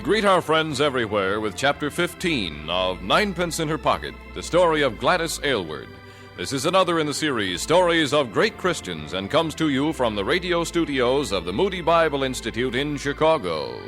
greet our friends everywhere with Chapter 15 of Ninepence in Her Pocket, the story of Gladys Aylward. This is another in the series, Stories of Great Christians, and comes to you from the radio studios of the Moody Bible Institute in Chicago.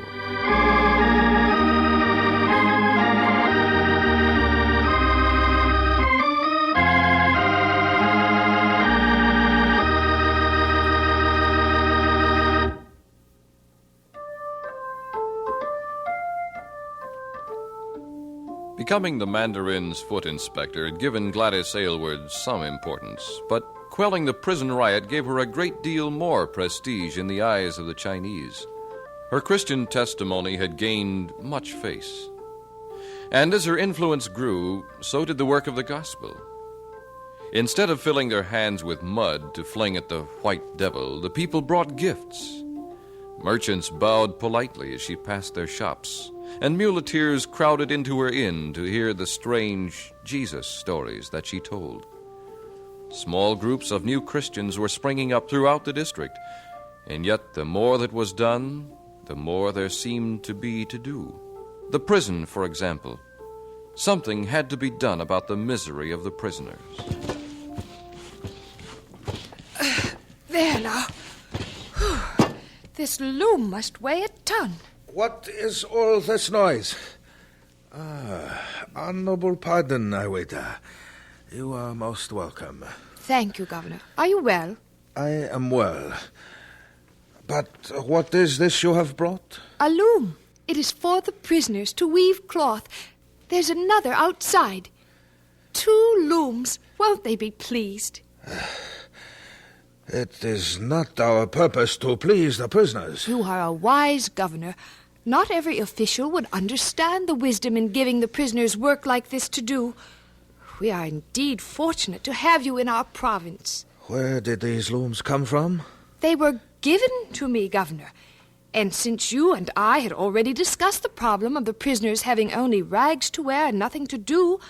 Becoming the Mandarin's foot inspector had given Gladys Aylward some importance, but quelling the prison riot gave her a great deal more prestige in the eyes of the Chinese. Her Christian testimony had gained much face. And as her influence grew, so did the work of the gospel. Instead of filling their hands with mud to fling at the white devil, the people brought gifts. Merchants bowed politely as she passed their shops, and muleteers crowded into her inn to hear the strange Jesus stories that she told. Small groups of new Christians were springing up throughout the district, and yet the more that was done, the more there seemed to be to do. The prison, for example. Something had to be done about the misery of the prisoners. There now. This loom must weigh a ton. What is all this noise? Honorable pardon, I waiter. You are most welcome. Thank you, Governor. Are you well? I am well. But what is this you have brought? A loom. It is for the prisoners to weave cloth. There's another outside. 2 looms. Won't they be pleased? It is not our purpose to please the prisoners. You are a wise governor. Not every official would understand the wisdom in giving the prisoners work like this to do. We are indeed fortunate to have you in our province. Where did these looms come from? They were given to me, Governor. And since you and I had already discussed the problem of the prisoners having only rags to wear and nothing to do,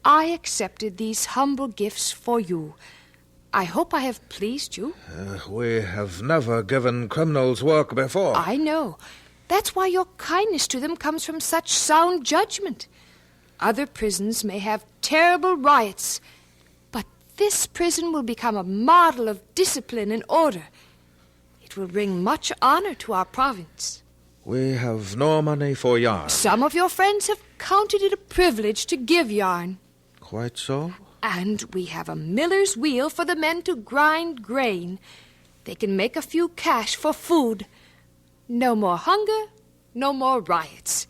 I accepted these humble gifts for you. I hope I have pleased you. We have never given criminals work before. I know. That's why your kindness to them comes from such sound judgment. Other prisons may have terrible riots, but this prison will become a model of discipline and order. It will bring much honor to our province. We have no money for yarn. Some of your friends have counted it a privilege to give yarn. Quite so? And we have a miller's wheel for the men to grind grain. They can make a few cash for food. No more hunger, no more riots.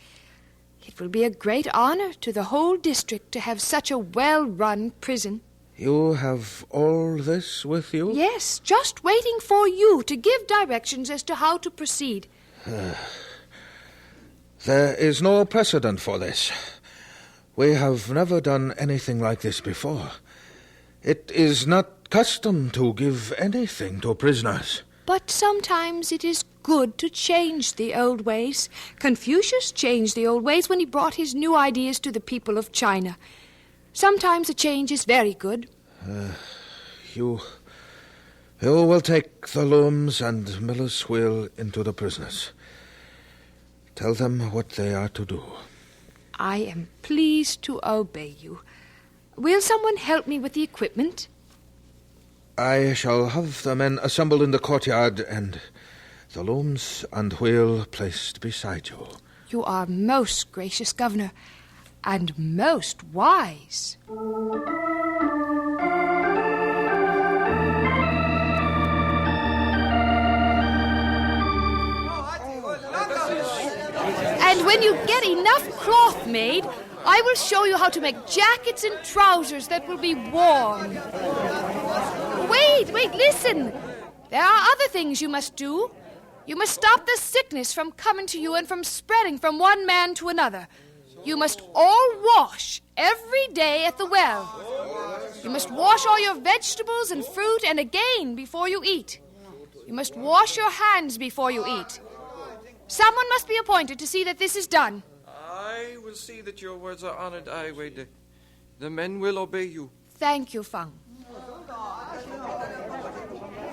It will be a great honor to the whole district to have such a well-run prison. You have all this with you? Yes, just waiting for you to give directions as to how to proceed. There is no precedent for this. We have never done anything like this before. It is not custom to give anything to prisoners. But sometimes it is good to change the old ways. Confucius changed the old ways when he brought his new ideas to the people of China. Sometimes a change is very good. You will take the looms and miller's wheel into the prisoners. Tell them what they are to do. I am pleased to obey you. Will someone help me with the equipment? I shall have the men assembled in the courtyard and the looms and wheel placed beside you. You are most gracious, Governor, and most wise. And when you get enough cloth made, I will show you how to make jackets and trousers that will be warm. Wait, listen. There are other things you must do. You must stop the sickness from coming to you and from spreading from one man to another. You must all wash every day at the well. You must wash all your vegetables and fruit and again before you eat. You must wash your hands before you eat. Someone must be appointed to see that this is done. I will see that your words are honored, I wait. The men will obey you. Thank you, Feng.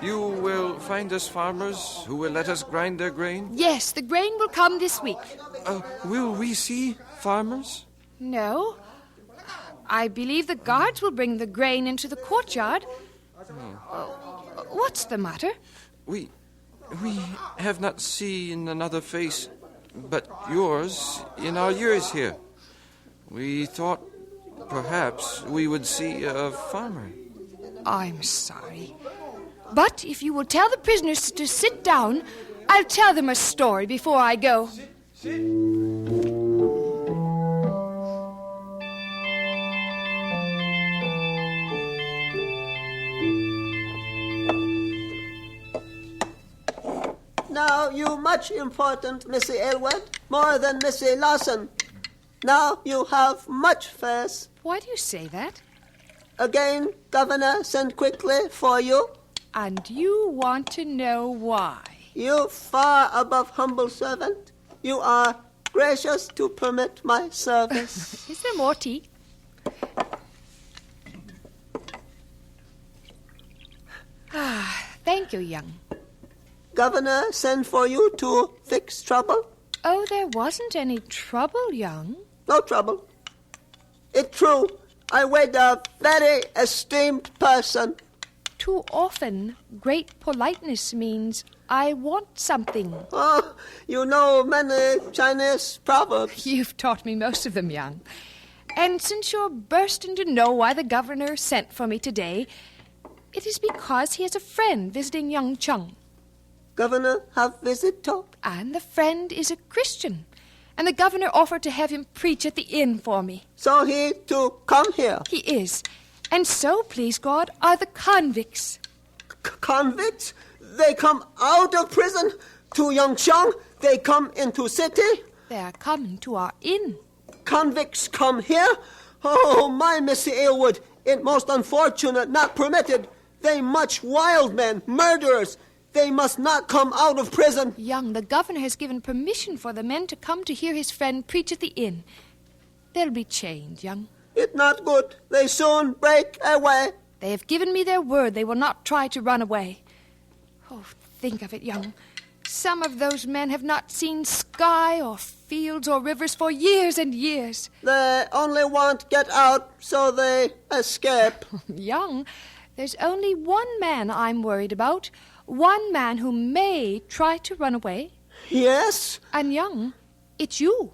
You will find us farmers who will let us grind their grain? Yes, the grain will come this week. Will we see farmers? No. I believe the guards will bring the grain into the courtyard. What's the matter? We have not seen another face but yours in our years here. We thought perhaps we would see a farmer. I'm sorry. But if you will tell the prisoners to sit down, I'll tell them a story before I go. Now you much important, Missy Aylward, more than Missy Lawson. Now you have much face. Why do you say that? Again, Governor send quickly for you. And you want to know why? You far above humble servant. You are gracious to permit my service. Is there more tea? Thank you, young. Governor send for you to fix trouble? Oh, there wasn't any trouble, young. No trouble. It true. I wait a very esteemed person. Too often, great politeness means I want something. Oh, you know many Chinese proverbs. You've taught me most of them, young. And since you're bursting to know why the governor sent for me today, it is because he has a friend visiting young Chung. Governor have visitor? And the friend is a Christian. And the governor offered to have him preach at the inn for me. So he to come here? He is. And so, please God, are the convicts. Convicts? They come out of prison to Yangchang? They come into city? They are coming to our inn. Convicts come here? Oh, my Missy Aylward, it most unfortunate, not permitted. They much wild men, murderers. They must not come out of prison. Young, the governor has given permission for the men to come to hear his friend preach at the inn. They'll be chained, young. It not good. They soon break away. They have given me their word they will not try to run away. Oh, think of it, young. Some of those men have not seen sky or fields or rivers for years and years. They only want get out, so they escape. Young, there's only one man I'm worried about. One man who may try to run away. Yes? And young, it's you.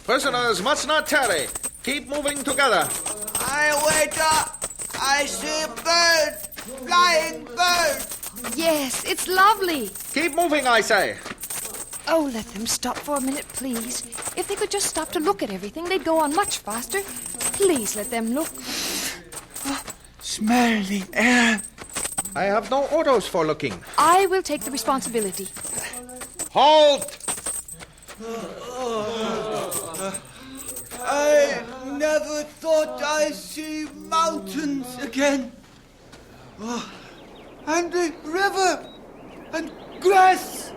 Prisoners must not tarry. Keep moving together. I wake up. I see a bird. Flying bird. Yes, it's lovely. Keep moving, I say. Oh, let them stop for a minute, please. If they could just stop to look at everything, they'd go on much faster. Please let them look. Smell the air. I have no orders for looking. I will take the responsibility. Halt! I never thought I'd see mountains again. Oh, and the river. And grass.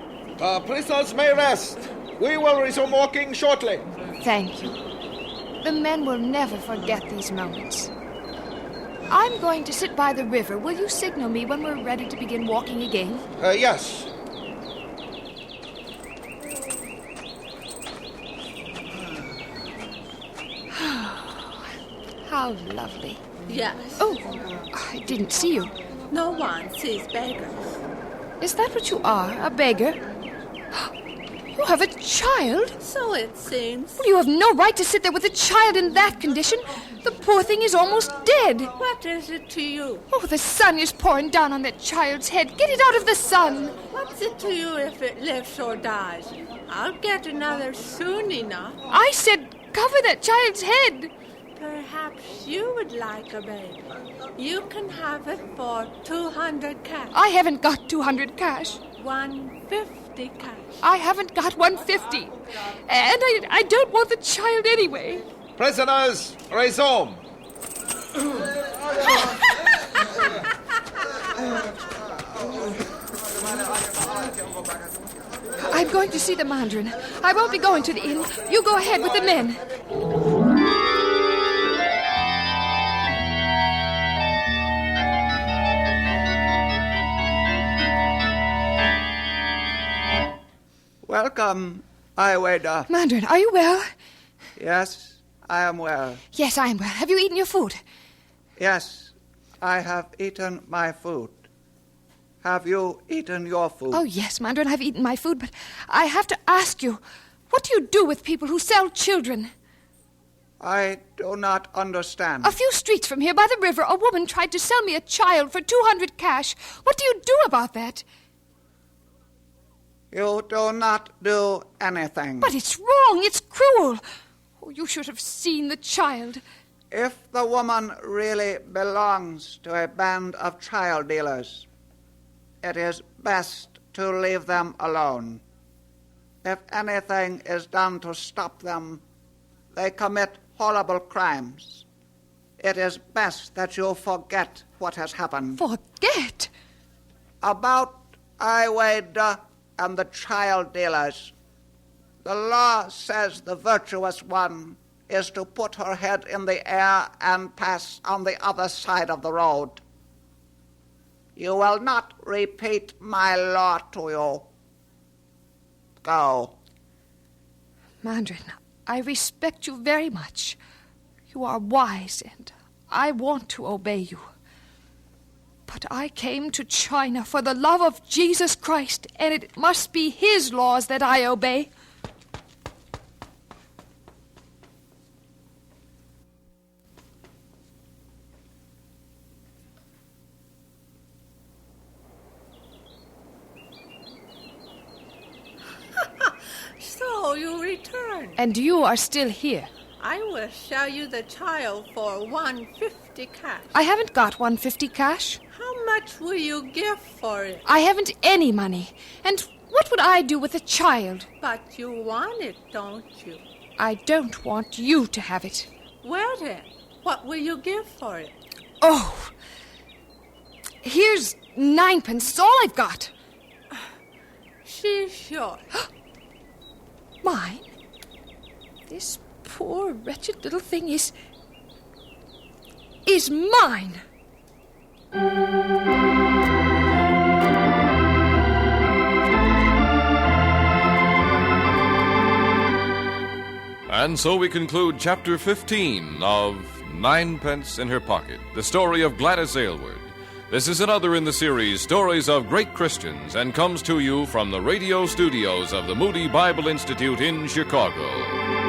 Prisoners may rest. We will resume walking shortly. Thank you. The men will never forget these moments. I'm going to sit by the river. Will you signal me when we're ready to begin walking again? Yes. How lovely. Yes. Oh, I didn't see you. No one sees beggars. Is that what you are, a beggar? You have a child? So it seems. Well, you have no right to sit there with a child in that condition. The poor thing is almost dead. What is it to you? Oh, the sun is pouring down on that child's head. Get it out of the sun. What's it to you if it lives or dies? I'll get another soon enough. I said cover that child's head. Perhaps you would like a baby. You can have it for 200 cash. I haven't got 200 cash. 150 cash. I haven't got 150. And I don't want the child anyway. Prisoners, resume. I'm going to see the mandarin. I won't be going to the inn. You go ahead with the men. Welcome, Aylward. Mandarin, are you well? Yes, I am well. Yes, I am well. Have you eaten your food? Yes, I have eaten my food. Have you eaten your food? Oh, yes, Mandarin, I've eaten my food, but I have to ask you, what do you do with people who sell children? I do not understand. A few streets from here by the river, a woman tried to sell me a child for 200 cash. What do you do about that? You do not do anything. But it's wrong. It's cruel. Oh, you should have seen the child. If the woman really belongs to a band of child dealers, it is best to leave them alone. If anything is done to stop them, they commit horrible crimes. It is best that you forget what has happened. Forget? About Aylward and the child dealers, the law says the virtuous one is to put her head in the air and pass on the other side of the road. You will not repeat my law to you. Go. Mandarin, I respect you very much. You are wise, and I want to obey you. But I came to China for the love of Jesus Christ, and it must be His laws that I obey. So you returned. And you are still here. I will sell you the child for 150 cash. I haven't got 150 cash. How much will you give for it? I haven't any money. And what would I do with a child? But you want it, don't you? I don't want you to have it. Well then, what will you give for it? Oh, here's 9p. It's all I've got. She's yours. Mine? This poor, wretched little thing is mine. And so we conclude Chapter 15 of 9p in Her Pocket, the story of Gladys Aylward. This is another in the series, Stories of Great Christians, and comes to you from the radio studios of the Moody Bible Institute in Chicago.